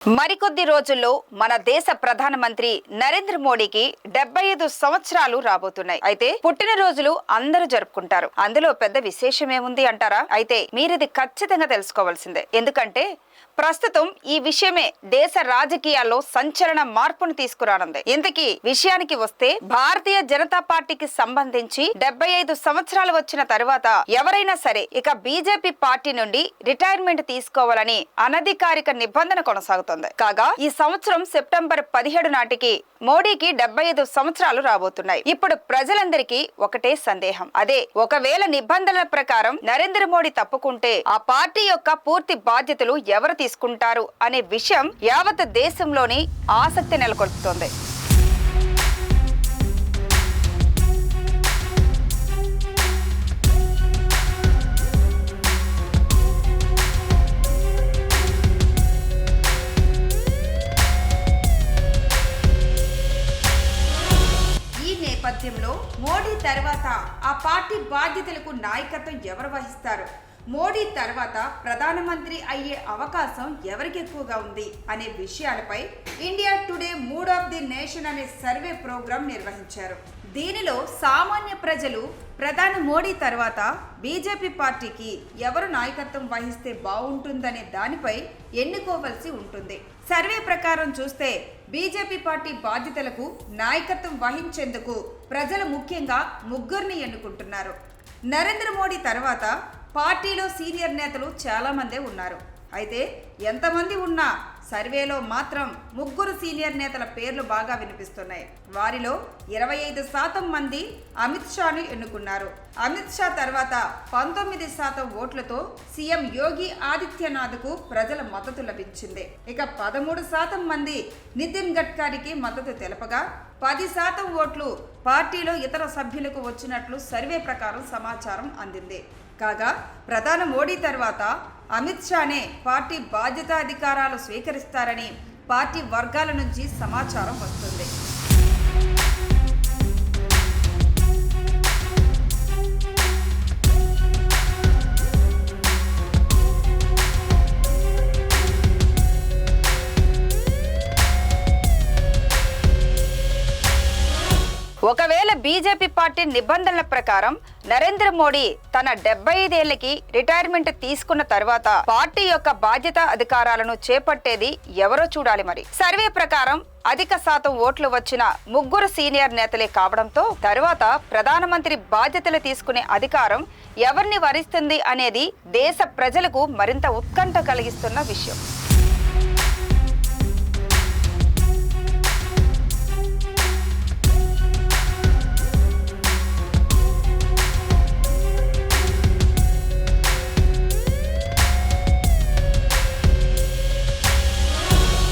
మరికొద్ది రోజుల్లో మన దేశ ప్రధానమంత్రి నరేంద్ర మోడీకి 75 సంవత్సరాలు రాబోతున్నాయి. అయితే పుట్టినరోజులు అందరూ జరుపుకుంటారు. అందులో పెద్ద విశేషమేముంది అంటారా? అయితే మీరిది ఖచ్చితంగా తెలుసుకోవాల్సిందే. ఎందుకంటే ప్రస్తుతం ఈ విషయమే దేశ రాజకీయాల్లో సంచలన మార్పును తీసుకురానుంది. ఇంతకీ విషయానికి వస్తే భారతీయ జనతా పార్టీకి సంబంధించి 75 సంవత్సరాలు వచ్చిన తరువాత ఎవరైనా సరే ఇక బీజేపీ పార్టీ నుండి రిటైర్మెంట్ తీసుకోవాలని అనధికారిక నిబంధన కొనసాగుతుంది. కాగా ఈ సంవత్సరం సెప్టెంబర్ 17 నాటికి మోడీకి 75 సంవత్సరాలు రాబోతున్నాయి. ఇప్పుడు ప్రజలందరికీ ఒకటే సందేహం. అదే ఒకవేళ నిబంధనల ప్రకారం నరేంద్ర మోడీ తప్పుకుంటే ఆ పార్టీ యొక్క పూర్తి బాధ్యతలు ఎవరు తీసుకుంటారు అనే విషయం యావత్ దేశంలోని ఆసక్తి నెలకొల్పుతోంది. నేపథ్యంలో మోడీ తర్వాత ఆ పార్టీ బాధ్యతలకు నాయకత్వం ఎవరు వహిస్తారు, మోడీ తర్వాత ప్రధానమంత్రి అయ్యే అవకాశం ఎవరికి ఎక్కువగా ఉంది అనే విషయాలపై India today mood of the nation అనే సర్వే ప్రోగ్రాం నిర్వహించారు. దీనిలో సామాన్య ప్రజలు ప్రధాని మోడీ తర్వాత బీజేపీ పార్టీకి ఎవరు నాయకత్వం వహిస్తే బాగుంటుందనే దానిపై ఎన్నుకోవలసి ఉంటుంది. సర్వే ప్రకారం చూస్తే బీజేపీ పార్టీ బాధ్యతలకు నాయకత్వం వహించేందుకు ప్రజలు ముఖ్యంగా ముగ్గురిని ఎన్నుకుంటున్నారు. నరేంద్ర మోడీ తర్వాత పార్టీలో సీనియర్ నేతలు చాలా మందే ఉన్నారు. అయితే ఎంతమంది ఉన్నా సర్వేలో మాత్రం ముగ్గురు సీనియర్ నేతల పేర్లు బాగా వినిపిస్తున్నాయి. వారిలో 25% మంది అమిత్ షాను ఎన్నుకున్నారు. అమిత్ షా తర్వాత 19% ఓట్లతో సీఎం యోగి ఆదిత్యనాథ్కు ప్రజల మద్దతు లభించింది. ఇక 13% మంది నితిన్ గడ్కరీకి మద్దతు తెలపగా 10% ఓట్లు పార్టీలో ఇతర సభ్యులకు వచ్చినట్లు సర్వే ప్రకారం సమాచారం అందింది. కాగా ప్రధాని మోడీ తర్వాత అమిత్ షానే పార్టీ బాధ్యతాధికారాలు స్వీకరిస్తారని పార్టీ వర్గాల నుంచి సమాచారం వస్తుంది. ఒకవేళ బీజేపీ పార్టీ నిబంధనల ప్రకారం నరేంద్ర మోడీ తన 75 ఏళ్లకి రిటైర్మెంట్ తీసుకున్న తర్వాత పార్టీ యొక్క బాధ్యత అధికారాలను చేపట్టేది ఎవరో చూడాలి. మరి సర్వే ప్రకారం అధిక శాతం ఓట్లు వచ్చిన ముగ్గురు సీనియర్ నేతలే కావడంతో తరువాత ప్రధానమంత్రి బాధ్యతలు తీసుకునే అధికారం ఎవరిని వరిస్తుంది అనేది దేశ ప్రజలకు మరింత ఉత్కంఠ కలిగిస్తున్న విషయం.